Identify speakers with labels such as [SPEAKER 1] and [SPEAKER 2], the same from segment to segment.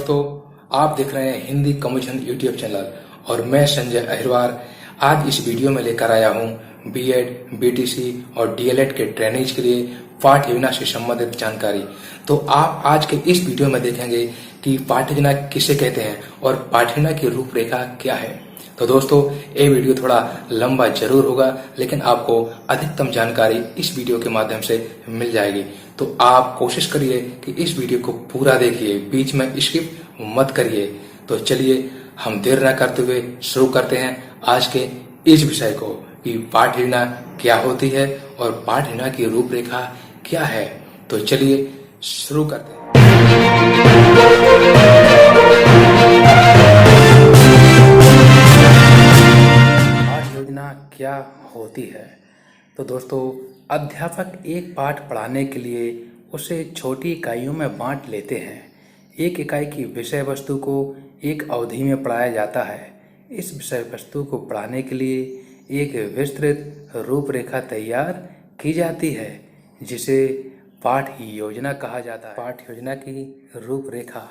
[SPEAKER 1] दोस्तों, आप देख रहे हैं हिंदी कम्युनिकेशन यूट्यूब चैनल और मैं संजय अहिरवार आज इस वीडियो में लेकर आया हूं बीएड, बीटीसी और डीएलएड के ट्रेनिंग्स के लिए पाठ्य योजना से संबंधित जानकारी। तो आप आज के इस वीडियो में देखेंगे कि पाठ्य योजना किसे कहते हैं और पाठ्य योजना की रूपरेखा क्या है। तो दोस्तों, ये वीडियो थोड़ा लंबा जरूर होगा, लेकिन आपको अधिकतम जानकारी इस वीडियो के माध्यम से मिल जाएगी। तो आप कोशिश करिए कि इस वीडियो को पूरा देखिए, बीच में स्किप मत करिए। तो चलिए हम देर न करते हुए शुरू करते हैं आज के इस विषय को कि पाठ्य योजना क्या होती है और पाठ्य योजना की रूपरेखा क्या है। तो चलिए शुरू करते हैं। क्या होती है? तो दोस्तों, अध्यापक एक पाठ पढ़ाने के लिए उसे छोटी इकाइयों में बांट लेते हैं। एक इकाई की विषय वस्तु को एक अवधि में पढ़ाया जाता है। इस विषय वस्तु को पढ़ाने के लिए एक विस्तृत रूपरेखा तैयार की जाती है, जिसे पाठ्य योजना कहा जाता है। पाठ्य योजना की रूपरेखा,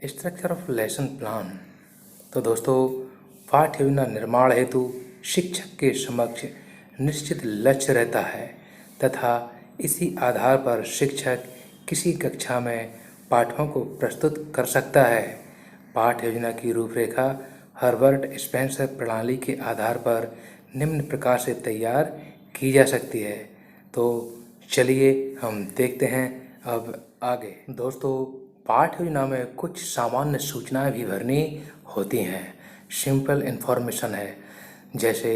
[SPEAKER 1] स्ट्रक्चर ऑफ लेसन प्लान। तो दोस्तों, पाठ्य योजना निर्माण हेतु शिक्षक के समक्ष निश्चित लक्ष्य रहता है तथा इसी आधार पर शिक्षक किसी कक्षा में पाठों को प्रस्तुत कर सकता है। पाठ्य योजना की रूपरेखा हर्बर्ट स्पेंसर प्रणाली के आधार पर निम्न प्रकार से तैयार की जा सकती है। तो चलिए हम देखते हैं अब आगे। दोस्तों, पाठ्य योजना में कुछ सामान्य सूचनाएं भी भरनी होती हैं। सिंपल इन्फॉर्मेशन है, जैसे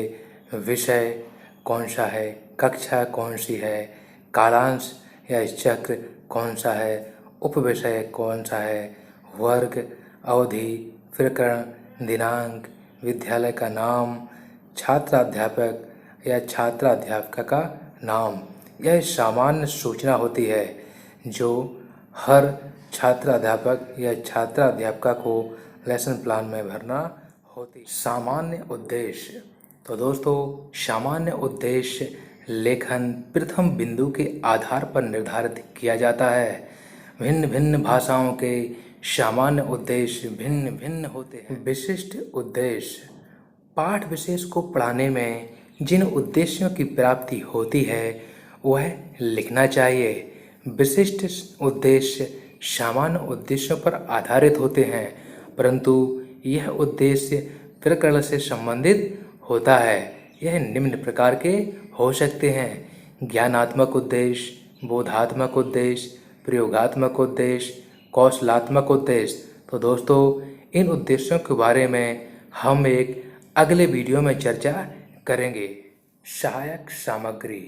[SPEAKER 1] विषय कौन सा है, कक्षा कौन सी है, कालांश या चक्र कौन सा है, उपविषय कौन सा है, वर्ग, अवधि, प्रकरण, दिनांक, विद्यालय का नाम, छात्राध्यापक या छात्राध्यापिका का नाम। यह सामान्य सूचना होती है जो हर छात्राध्यापक या छात्राध्यापिका को लेसन प्लान में भरना होती। सामान्य उद्देश्य। तो दोस्तों, सामान्य उद्देश्य लेखन प्रथम बिंदु के आधार पर निर्धारित किया जाता है। भिन्न भिन्न भाषाओं के सामान्य उद्देश्य भिन्न भिन्न होते हैं। विशिष्ट उद्देश्य, पाठ विशेष को पढ़ाने में जिन उद्देश्यों की प्राप्ति होती है वह लिखना चाहिए। विशिष्ट उद्देश्य सामान्य उद्देश्यों पर आधारित होते हैं, परंतु यह उद्देश्य प्रकरण से संबंधित होता है। यह निम्न प्रकार के हो सकते हैं: ज्ञानात्मक उद्देश्य, बोधात्मक उद्देश्य, प्रयोगात्मक उद्देश्य, कौशलात्मक उद्देश्य। तो दोस्तों, इन उद्देश्यों के बारे में हम एक अगले वीडियो में चर्चा करेंगे। सहायक सामग्री।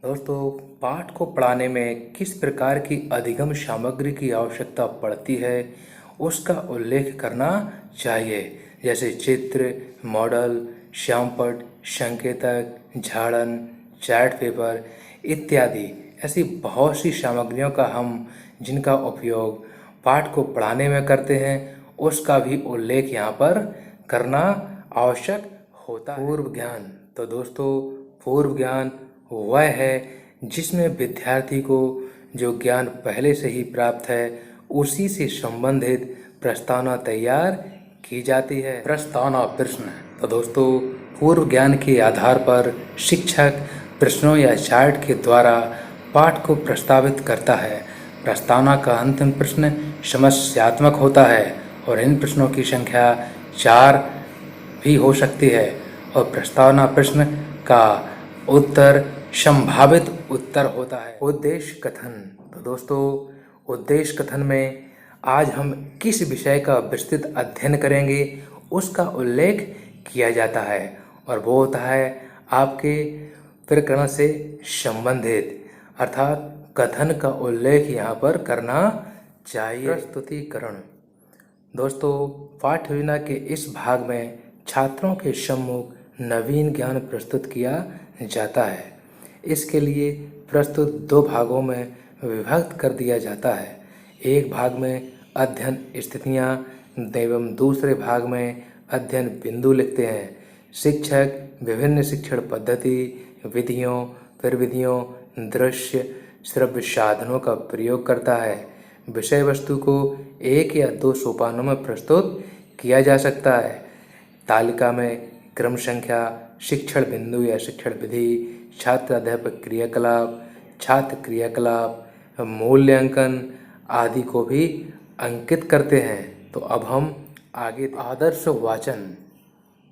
[SPEAKER 1] दोस्तों, पाठ को पढ़ाने में किस प्रकार की अधिगम सामग्री की आवश्यकता पड़ती है उसका उल्लेख करना चाहिए, जैसे चित्र, मॉडल, श्यामपट्ट, संकेतक, झाड़न, चार्ट पेपर इत्यादि। ऐसी बहुत सी सामग्रियों का हम जिनका उपयोग पाठ को पढ़ाने में करते हैं उसका भी उल्लेख यहाँ पर करना आवश्यक होता है। पूर्व ज्ञान। तो दोस्तों, पूर्व ज्ञान वह है जिसमें विद्यार्थी को जो ज्ञान पहले से ही प्राप्त है उसी से संबंधित प्रस्तावना तैयार की जाती है। प्रस्तावना प्रश्न। तो दोस्तों, पूर्व ज्ञान के आधार पर शिक्षक प्रश्नों या चार्ट के द्वारा पाठ को प्रस्तावित करता है। प्रस्तावना का अंतिम प्रश्न समस्यात्मक होता है और इन प्रश्नों की संख्या 4 भी हो सकती है और प्रस्तावना प्रश्न का उत्तर संभावित उत्तर होता है। उद्देश्य कथन। तो दोस्तों, उद्देश्य कथन में आज हम किस विषय का विस्तृत अध्ययन करेंगे उसका उल्लेख किया जाता है और वो होता है आपके प्रकरण से संबंधित, अर्थात कथन का उल्लेख यहाँ पर करना चाहिए। प्रस्तुतिकरण। दोस्तों, पाठ्य योजना के इस भाग में छात्रों के सम्मुख नवीन ज्ञान प्रस्तुत किया जाता है। इसके लिए प्रस्तुत 2 भागों में विभक्त कर दिया जाता है। एक भाग में अध्ययन स्थितियाँ एवं दूसरे भाग में अध्ययन बिंदु लिखते हैं। शिक्षक विभिन्न शिक्षण पद्धति, विधियों, प्रविधियों, दृश्य, श्रव्य साधनों का प्रयोग करता है। विषय वस्तु को 1 या 2 सोपानों में प्रस्तुत किया जा सकता है। तालिका में क्रम संख्या, शिक्षण बिंदु या शिक्षण विधि, छात्र अध्यापक क्रियाकलाप, छात्र क्रियाकलाप, मूल्यांकन आदि को भी अंकित करते हैं। तो अब हम आगे आदर्श वाचन।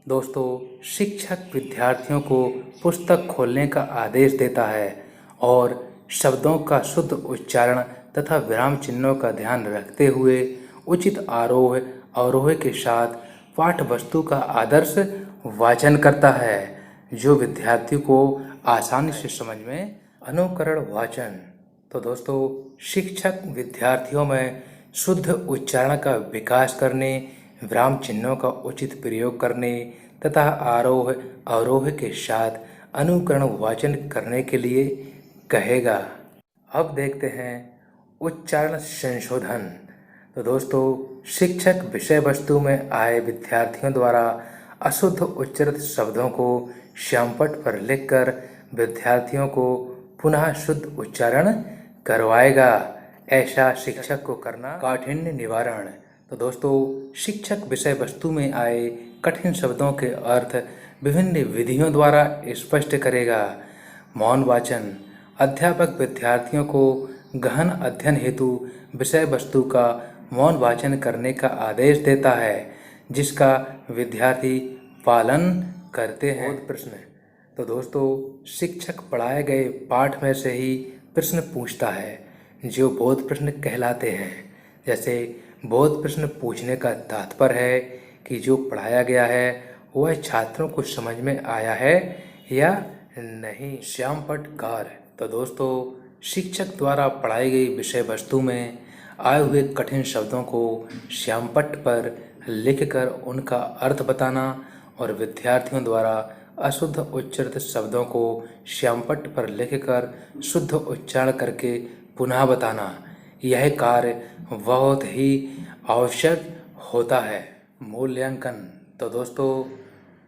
[SPEAKER 1] दोस्तों, शिक्षक विद्यार्थियों को पुस्तक खोलने का आदेश देता है और शब्दों का शुद्ध उच्चारण तथा विराम चिन्हों का ध्यान रखते हुए उचित आरोह अवरोह के साथ पाठ वस्तु का आदर्श वाचन करता है, जो विद्यार्थियों को आसानी से समझ में। अनुकरण वाचन। तो दोस्तों, शिक्षक विद्यार्थियों में शुद्ध उच्चारण का विकास करने, विराम चिन्हों का उचित प्रयोग करने तथा आरोह अवरोह के साथ अनुकरण वाचन करने के लिए कहेगा। अब देखते हैं उच्चारण संशोधन। तो दोस्तों, शिक्षक विषय वस्तु में आए विद्यार्थियों द्वारा अशुद्ध उच्चारित शब्दों को श्यामपट्ट पर लिखकर विद्यार्थियों को पुनः शुद्ध उच्चारण करवाएगा। ऐसा शिक्षक को करना। काठिन्य निवारण। तो दोस्तों, शिक्षक विषय वस्तु में आए कठिन शब्दों के अर्थ विभिन्न विधियों द्वारा स्पष्ट करेगा। मौन वाचन। अध्यापक विद्यार्थियों को गहन अध्ययन हेतु विषय वस्तु का मौन वाचन करने का आदेश देता है, जिसका विद्यार्थी पालन करते हैं। प्रश्न। तो दोस्तों, शिक्षक पढ़ाए गए पाठ में से ही प्रश्न पूछता है, जो बोध प्रश्न कहलाते हैं। जैसे बोध प्रश्न पूछने का तात्पर्य है कि जो पढ़ाया गया है वह छात्रों को समझ में आया है या नहीं। श्यामपट्ट कार्य। तो दोस्तों, शिक्षक द्वारा पढ़ाई गई विषय वस्तु में आए हुए कठिन शब्दों को श्यामपट्ट पर लिखकर उनका अर्थ बताना और विद्यार्थियों द्वारा अशुद्ध उच्चारित शब्दों को श्यामपट्ट पर लिखकर शुद्ध उच्चारण करके पुनः बताना, यह कार्य बहुत ही आवश्यक होता है। मूल्यांकन। तो दोस्तों,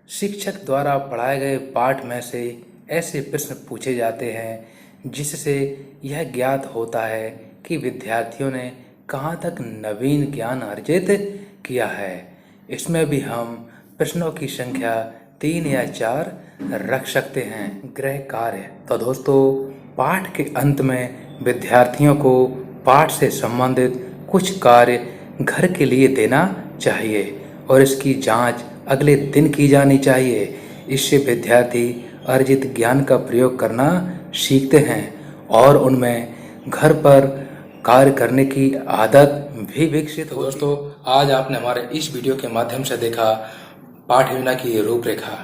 [SPEAKER 1] शिक्षक द्वारा पढ़ाए गए पाठ में से ऐसे प्रश्न पूछे जाते हैं जिससे यह ज्ञात होता है कि विद्यार्थियों ने कहाँ तक नवीन ज्ञान अर्जित किया है। इसमें भी हम प्रश्नों की संख्या 3 या 4 रख सकते हैं। गृह कार्य। तो दोस्तों, पाठ के अंत में विद्यार्थियों को पाठ से संबंधित कुछ कार्य घर के लिए देना चाहिए और इसकी जांच अगले दिन की जानी चाहिए। इससे विद्यार्थी अर्जित ज्ञान का प्रयोग करना सीखते हैं और उनमें घर पर कार्य करने की आदत भी विकसित हो। दोस्तों, आज आपने हमारे इस वीडियो के माध्यम से देखा पाठ योजना की रूपरेखा,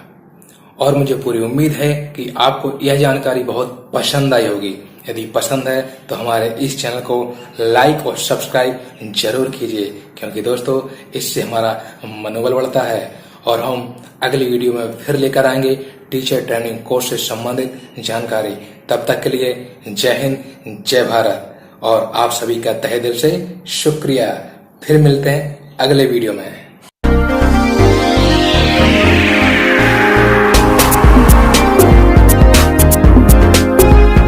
[SPEAKER 1] और मुझे पूरी उम्मीद है कि आपको यह जानकारी बहुत पसंद आई होगी। यदि पसंद है तो हमारे इस चैनल को लाइक और सब्सक्राइब जरूर कीजिए, क्योंकि दोस्तों इससे हमारा मनोबल बढ़ता है और हम अगली वीडियो में फिर लेकर आएंगे टीचर ट्रेनिंग कोर्स से संबंधित जानकारी। तब तक के लिए जय हिंद, जय भारत, और आप सभी का तहे दिल से शुक्रिया। फिर मिलते हैं अगले वीडियो में।